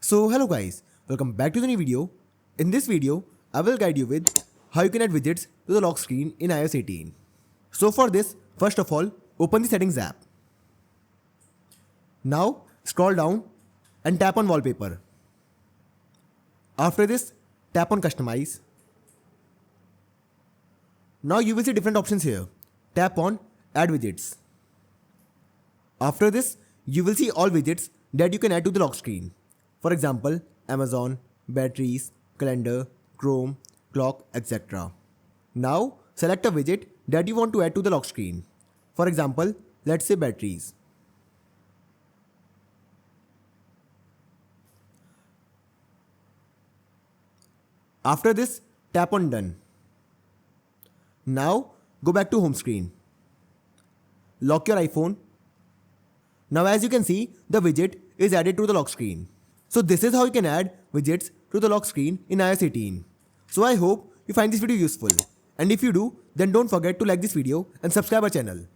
So hello guys, welcome back to the new video. In this video, I will guide you with how you can add widgets to the lock screen in iOS 18. So for this, first of all, open the settings app. Now scroll down and tap on wallpaper. After this, tap on customize. Now you will see different options here. Tap on add widgets. After this, you will see all widgets that you can add to the lock screen. For example, Amazon, batteries, calendar, Chrome, clock, etc. Now select a widget that you want to add to the lock screen. For example, let's say batteries. After this, tap on done. Now go back to home screen. Lock your iPhone. Now as you can see, the widget is added to the lock screen. So this is how you can add widgets to the lock screen in iOS 18. So I hope you find this video useful. And if you do, then don't forget to like this video and subscribe our channel.